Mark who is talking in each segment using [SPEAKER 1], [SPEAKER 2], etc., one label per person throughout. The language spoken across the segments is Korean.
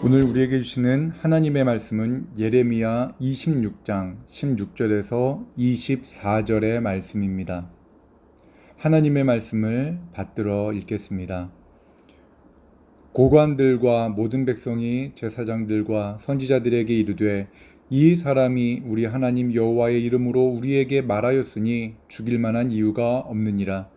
[SPEAKER 1] 오늘 우리에게 주시는 하나님의 말씀은 예레미야 26장 16절에서 24절의 말씀입니다. 하나님의 말씀을 받들어 읽겠습니다. 고관들과 모든 백성이 제사장들과 선지자들에게 이르되 이 사람이 우리 하나님 여호와의 이름으로 우리에게 말하였으니 죽일 만한 이유가 없느니라.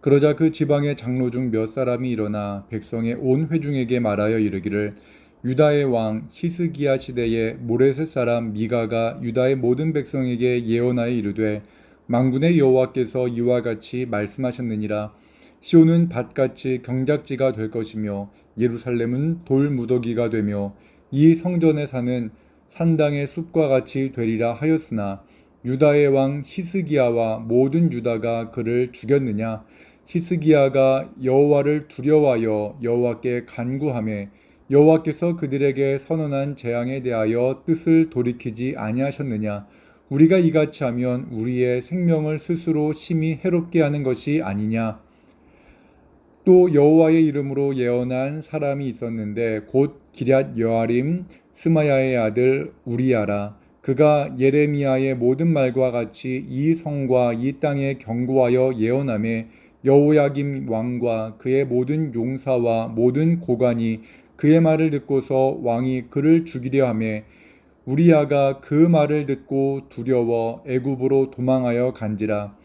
[SPEAKER 1] 그러자 그 지방의 장로 중 몇 사람이 일어나 백성의 온 회중에게 말하여 이르기를 유다의 왕 히스기야 시대에 모레셋 사람 미가가 유다의 모든 백성에게 예언하여 이르되 만군의 여호와께서 이와 같이 말씀하셨느니라. 시온은 밭같이 경작지가 될 것이며 예루살렘은 돌무더기가 되며 이 성전의 산은 산당의 숲과 같이 되리라 하였으나 유다의 왕 히스기야와 모든 유다가 그를 죽였느냐? 히스기야가 여호와를 두려워하여 여호와께 간구하며 여호와께서 그들에게 선언한 재앙에 대하여 뜻을 돌이키지 아니하셨느냐? 우리가 이같이 하면 우리의 생명을 스스로 심히 해롭게 하는 것이 아니냐? 또 여호와의 이름으로 예언한 사람이 있었는데 곧 기럇 여아림 스마야의 아들 우리야라. 그가 예레미야의 모든 말과 같이 이 성과 이 땅에 경고하여 예언하며 여호야김 왕과 그의 모든 용사와 모든 고관이 그의 말을 듣고서 왕이 그를 죽이려 하며 우리야가 그 말을 듣고 두려워 애굽으로 도망하여 간지라.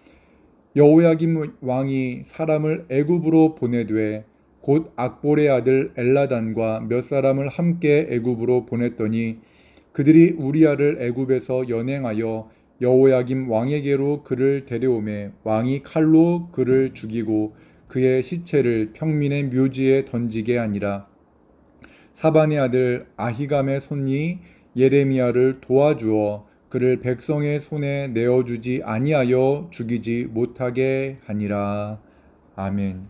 [SPEAKER 1] 여호야김 왕이 사람을 애굽으로 보내되 곧 악볼의 아들 엘라단과 몇 사람을 함께 애굽으로 보냈더니 그들이 우리야를 애굽에서 연행하여 여호야김 왕에게로 그를 데려오매 왕이 칼로 그를 죽이고 그의 시체를 평민의 묘지에 던지게 하니라. 사반의 아들 아히감의 손이 예레미야를 도와주어 그를 백성의 손에 내어주지 아니하여 죽이지 못하게 하니라. 아멘.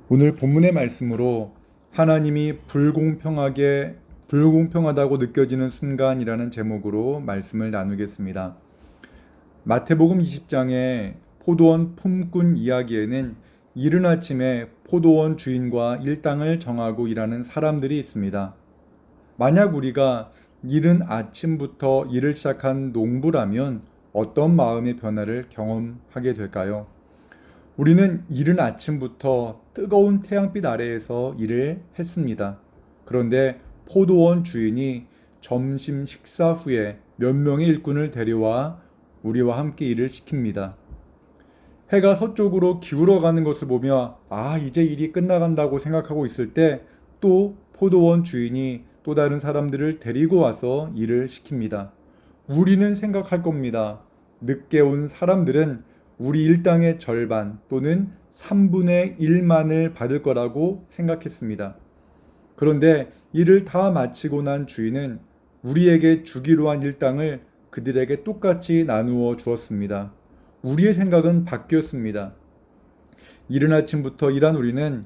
[SPEAKER 1] 오늘 본문의 말씀으로 하나님이 불공평하다고 느껴지는 순간이라는 제목으로 말씀을 나누겠습니다. 마태복음 20장의 포도원 품꾼 이야기에는 이른 아침에 포도원 주인과 일당을 정하고 일하는 사람들이 있습니다. 만약 우리가 이른 아침부터 일을 시작한 농부라면 어떤 마음의 변화를 경험하게 될까요? 우리는 이른 아침부터 뜨거운 태양빛 아래에서 일을 했습니다. 그런데 포도원 주인이 점심 식사 후에 몇 명의 일꾼을 데려와 우리와 함께 일을 시킵니다. 해가 서쪽으로 기울어가는 것을 보며 이제 일이 끝나간다고 생각하고 있을 때 또 포도원 주인이 또 다른 사람들을 데리고 와서 일을 시킵니다. 우리는 생각할 겁니다. 늦게 온 사람들은 우리 일당의 절반 또는 3분의 1만을 받을 거라고 생각했습니다. 그런데 일을 다 마치고 난 주인은 우리에게 주기로 한 일당을 그들에게 똑같이 나누어 주었습니다. 우리의 생각은 바뀌었습니다. 이른 아침부터 일한 우리는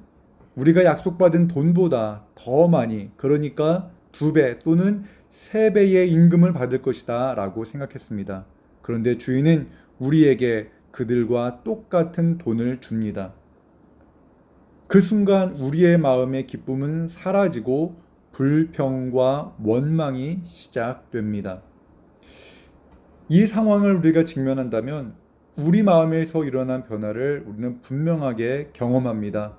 [SPEAKER 1] 우리가 약속받은 돈보다 더 많이, 그러니까 2배 또는 3배의 임금을 받을 것이다 라고 생각했습니다. 그런데 주인은 우리에게 그들과 똑같은 돈을 줍니다. 그 순간 우리의 마음의 기쁨은 사라지고 불평과 원망이 시작됩니다. 이 상황을 우리가 직면한다면 우리 마음에서 일어난 변화를 우리는 분명하게 경험합니다.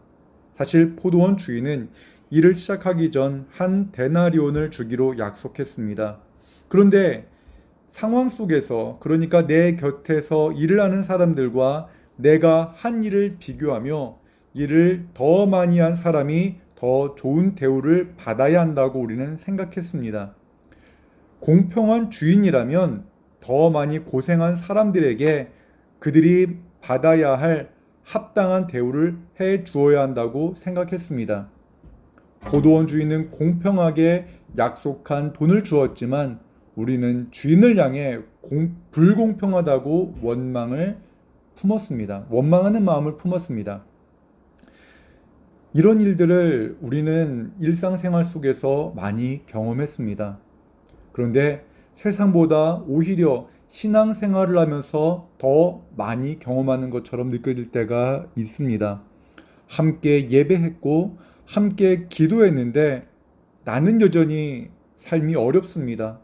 [SPEAKER 1] 사실 포도원 주인은 일을 시작하기 전 한 데나리온을 주기로 약속했습니다. 그런데 상황 속에서, 그러니까 내 곁에서 일을 하는 사람들과 내가 한 일을 비교하며 일을 더 많이 한 사람이 더 좋은 대우를 받아야 한다고 우리는 생각했습니다. 공평한 주인이라면 더 많이 고생한 사람들에게 그들이 받아야 할 합당한 대우를 해 주어야 한다고 생각했습니다. 포도원 주인은 공평하게 약속한 돈을 주었지만 우리는 주인을 향해 불공평하다고 원망하는 마음을 품었습니다. 이런 일들을 우리는 일상생활 속에서 많이 경험했습니다. 그런데 세상보다 오히려 신앙생활을 하면서 더 많이 경험하는 것처럼 느껴질 때가 있습니다. 함께 예배했고 함께 기도했는데 나는 여전히 삶이 어렵습니다.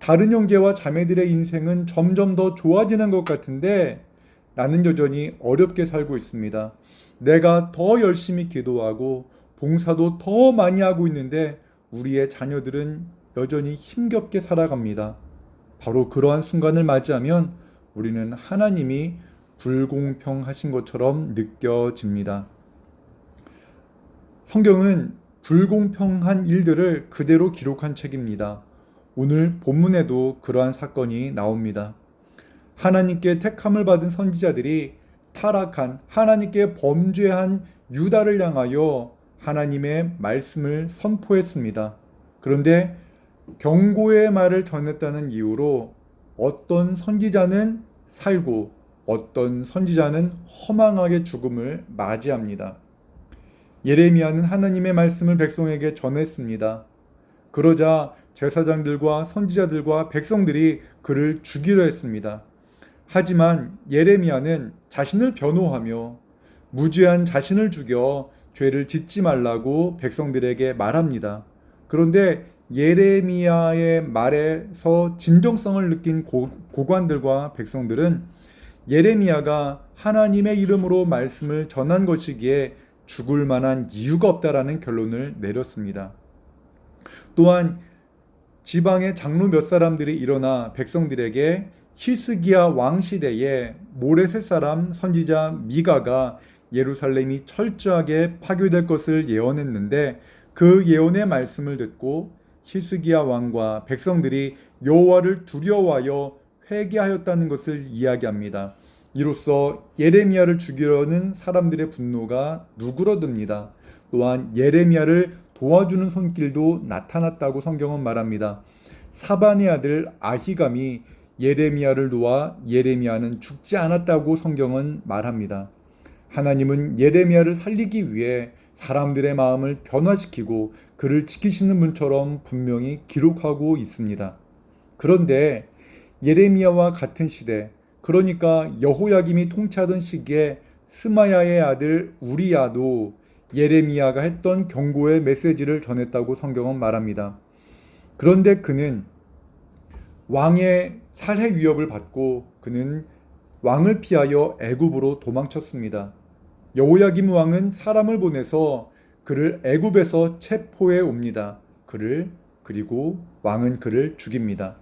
[SPEAKER 1] 다른 형제와 자매들의 인생은 점점 더 좋아지는 것 같은데 나는 여전히 어렵게 살고 있습니다. 내가 더 열심히 기도하고 봉사도 더 많이 하고 있는데 우리의 자녀들은 여전히 힘겹게 살아갑니다. 바로 그러한 순간을 맞이하면 우리는 하나님이 불공평하신 것처럼 느껴집니다. 성경은 불공평한 일들을 그대로 기록한 책입니다. 오늘 본문에도 그러한 사건이 나옵니다. 하나님께 택함을 받은 선지자들이 타락한 하나님께 범죄한 유다를 향하여 하나님의 말씀을 선포했습니다. 그런데 경고의 말을 전했다는 이유로 어떤 선지자는 살고 어떤 선지자는 허망하게 죽음을 맞이합니다. 예레미야는 하나님의 말씀을 백성에게 전했습니다. 그러자 제사장들과 선지자들과 백성들이 그를 죽이려 했습니다. 하지만 예레미야는 자신을 변호하며 무죄한 자신을 죽여 죄를 짓지 말라고 백성들에게 말합니다. 그런데 예레미야의 말에서 진정성을 느낀 고관들과 백성들은 예레미야가 하나님의 이름으로 말씀을 전한 것이기에 죽을 만한 이유가 없다라는 결론을 내렸습니다. 또한 지방의 장로 몇 사람들이 일어나 백성들에게 히스기야 왕 시대에 모레셋 사람 선지자 미가가 예루살렘이 철저하게 파괴될 것을 예언했는데 그 예언의 말씀을 듣고 히스기야 왕과 백성들이 여호와를 두려워하여 회개하였다는 것을 이야기합니다. 이로써 예레미야를 죽이려는 사람들의 분노가 누그러듭니다. 또한 예레미야를 도와주는 손길도 나타났다고 성경은 말합니다. 사반의 아들 아히감이 예레미야를 도와 예레미야는 죽지 않았다고 성경은 말합니다. 하나님은 예레미야를 살리기 위해 사람들의 마음을 변화시키고 그를 지키시는 분처럼 분명히 기록하고 있습니다. 그런데 예레미야와 같은 시대, 그러니까 여호야김이 통치하던 시기에 스마야의 아들 우리야도 예레미야가 했던 경고의 메시지를 전했다고 성경은 말합니다. 그런데 그는 왕의 살해 위협을 받고 그는 왕을 피하여 애굽으로 도망쳤습니다. 여호야김 왕은 사람을 보내서 그를 애굽에서 체포해 옵니다. 그리고 왕은 그를 죽입니다.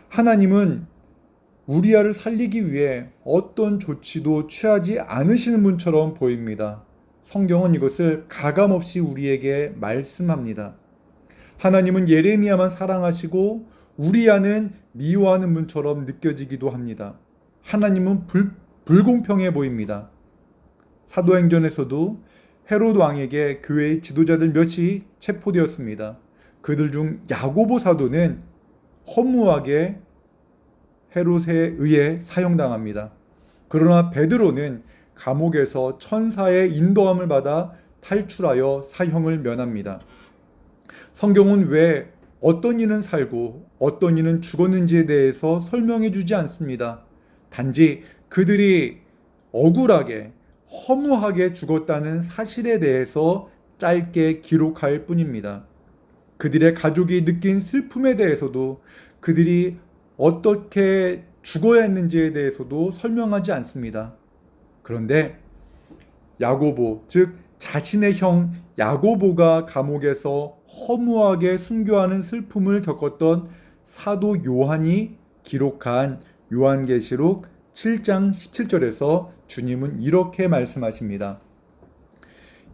[SPEAKER 1] 하나님은 우리야를 살리기 위해 어떤 조치도 취하지 않으시는 분처럼 보입니다. 성경은 이것을 가감없이 우리에게 말씀합니다. 하나님은 예레미야만 사랑하시고 우리야는 미워하는 분처럼 느껴지기도 합니다. 하나님은 불공평해 보입니다. 사도행전에서도 헤롯 왕에게 교회의 지도자들 몇이 체포되었습니다. 그들 중 야고보 사도는 허무하게 헤롯에 의해 사형당합니다. 그러나 베드로는 감옥에서 천사의 인도함을 받아 탈출하여 사형을 면합니다. 성경은 왜 어떤 이는 살고 어떤 이는 죽었는지에 대해서 설명해 주지 않습니다. 단지 그들이 억울하게 허무하게 죽었다는 사실에 대해서 짧게 기록할 뿐입니다. 그들의 가족이 느낀 슬픔에 대해서도 그들이 어떻게 죽어야 했는지에 대해서도 설명하지 않습니다. 그런데 야고보, 즉 자신의 형 야고보가 감옥에서 허무하게 순교하는 슬픔을 겪었던 사도 요한이 기록한 요한계시록 7장 17절에서 주님은 이렇게 말씀하십니다.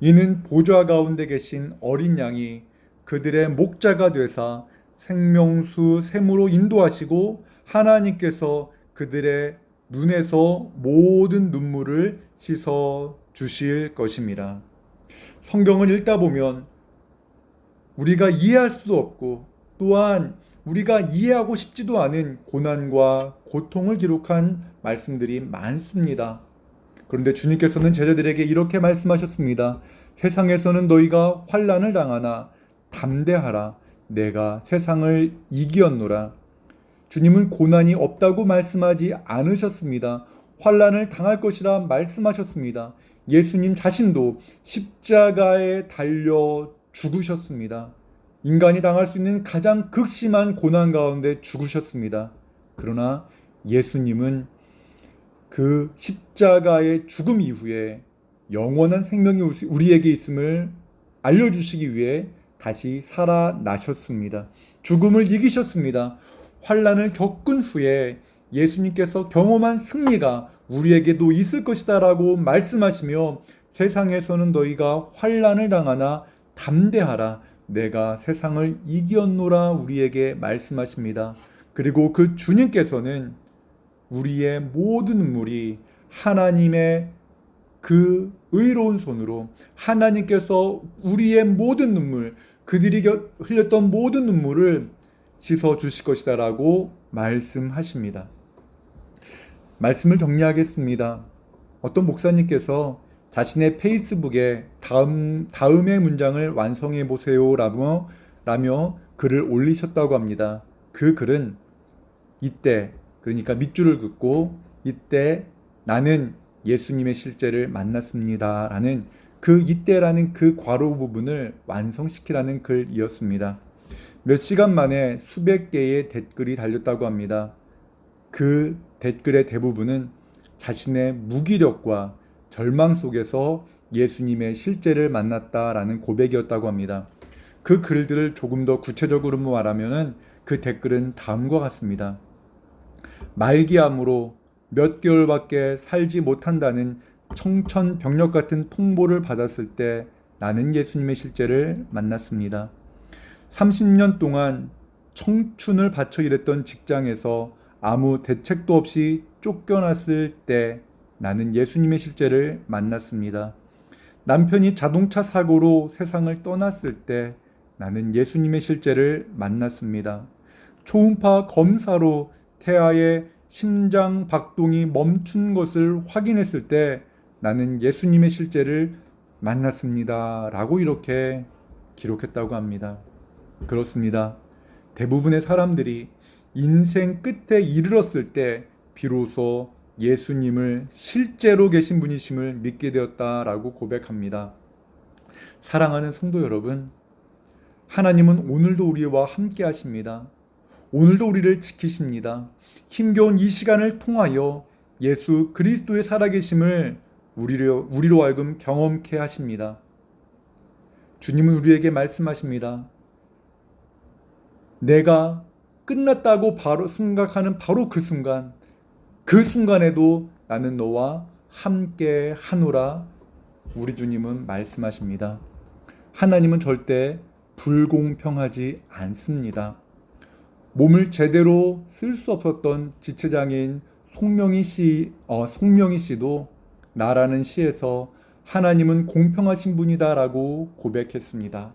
[SPEAKER 1] 이는 보좌 가운데 계신 어린 양이 그들의 목자가 되사 생명수 샘으로 인도하시고 하나님께서 그들의 눈에서 모든 눈물을 씻어 주실 것입니다. 성경을 읽다 보면 우리가 이해할 수도 없고 또한 우리가 이해하고 싶지도 않은 고난과 고통을 기록한 말씀들이 많습니다. 그런데 주님께서는 제자들에게 이렇게 말씀하셨습니다. 세상에서는 너희가 환난을 당하나 담대하라. 내가 세상을 이기었노라. 주님은 고난이 없다고 말씀하지 않으셨습니다. 환난을 당할 것이라 말씀하셨습니다. 예수님 자신도 십자가에 달려 죽으셨습니다. 인간이 당할 수 있는 가장 극심한 고난 가운데 죽으셨습니다. 그러나 예수님은 그 십자가의 죽음 이후에 영원한 생명이 우리에게 있음을 알려주시기 위해 다시 살아나셨습니다. 죽음을 이기셨습니다. 환난을 겪은 후에 예수님께서 경험한 승리가 우리에게도 있을 것이다 라고 말씀하시며 세상에서는 너희가 환난을 당하나 담대하라 내가 세상을 이겼노라 우리에게 말씀하십니다. 그리고 그 주님께서는 우리의 모든 눈물이 하나님의 그 의로운 손으로 하나님께서 우리의 모든 눈물, 그들이 흘렸던 모든 눈물을 씻어 주실 것이다 라고 말씀하십니다. 말씀을 정리하겠습니다. 어떤 목사님께서 자신의 페이스북에 다음의 문장을 완성해 보세요 라며 글을 올리셨다고 합니다. 그 글은 이때, 그러니까 밑줄을 긋고 이때 나는 예수님의 실제를 만났습니다 라는 그 이때라는 그 괄호 부분을 완성시키라는 글이었습니다. 몇 시간 만에 수백 개의 댓글이 달렸다고 합니다. 그 댓글의 대부분은 자신의 무기력과 절망 속에서 예수님의 실제를 만났다라는 고백이었다고 합니다. 그 글들을 조금 더 구체적으로 말하면 그 댓글은 다음과 같습니다. 말기암으로 몇 개월밖에 살지 못한다는 청천벽력 같은 통보를 받았을 때 나는 예수님의 실제를 만났습니다. 30년 동안 청춘을 바쳐 일했던 직장에서 아무 대책도 없이 쫓겨났을 때 나는 예수님의 실제를 만났습니다. 남편이 자동차 사고로 세상을 떠났을 때 나는 예수님의 실제를 만났습니다. 초음파 검사로 태아의 심장 박동이 멈춘 것을 확인했을 때 나는 예수님의 실제를 만났습니다. 라고 이렇게 기록했다고 합니다. 그렇습니다. 대부분의 사람들이 인생 끝에 이르렀을 때 비로소 예수님을 실제로 계신 분이심을 믿게 되었다라고 고백합니다. 사랑하는 성도 여러분, 하나님은 오늘도 우리와 함께 하십니다. 오늘도 우리를 지키십니다. 힘겨운 이 시간을 통하여 예수 그리스도의 살아계심을 우리로 하여금 경험케 하십니다. 주님은 우리에게 말씀하십니다. 내가 끝났다고 바로 생각하는 바로 그 순간에도 나는 너와 함께 하노라 우리 주님은 말씀하십니다. 하나님은 절대 불공평하지 않습니다. 몸을 제대로 쓸 수 없었던 지체장애인 송명희 씨도 나라는 시에서 하나님은 공평하신 분이다라고 고백했습니다.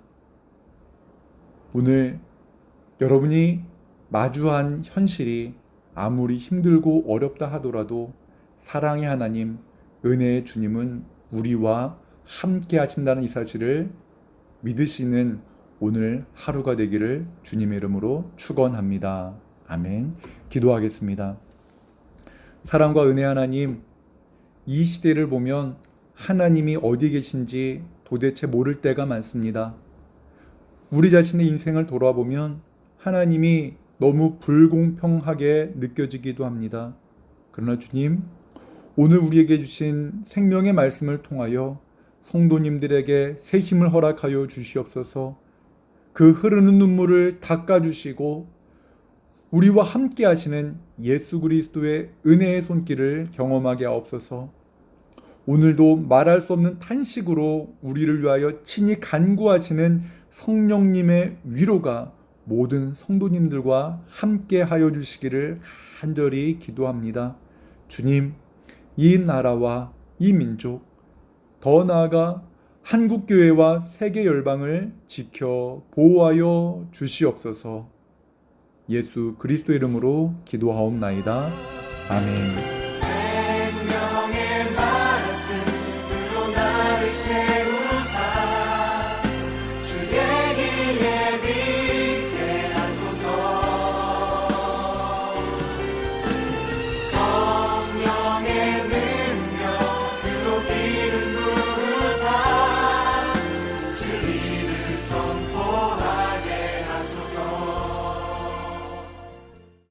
[SPEAKER 1] 오늘 여러분이 마주한 현실이 아무리 힘들고 어렵다 하더라도 사랑의 하나님, 은혜의 주님은 우리와 함께 하신다는 이 사실을 믿으시는 오늘 하루가 되기를 주님의 이름으로 축원합니다. 아멘. 기도하겠습니다. 사랑과 은혜 하나님, 이 시대를 보면 하나님이 어디 계신지 도대체 모를 때가 많습니다. 우리 자신의 인생을 돌아보면 하나님이 너무 불공평하게 느껴지기도 합니다. 그러나 주님, 오늘 우리에게 주신 생명의 말씀을 통하여 성도님들에게 새 힘을 허락하여 주시옵소서. 그 흐르는 눈물을 닦아주시고 우리와 함께 하시는 예수 그리스도의 은혜의 손길을 경험하게 하옵소서. 오늘도 말할 수 없는 탄식으로 우리를 위하여 친히 간구하시는 성령님의 위로가 모든 성도님들과 함께 하여 주시기를 간절히 기도합니다. 주님, 이 나라와 이 민족, 더 나아가 한국교회와 세계 열방을 지켜 보호하여 주시옵소서. 예수 그리스도 이름으로 기도하옵나이다. 아멘.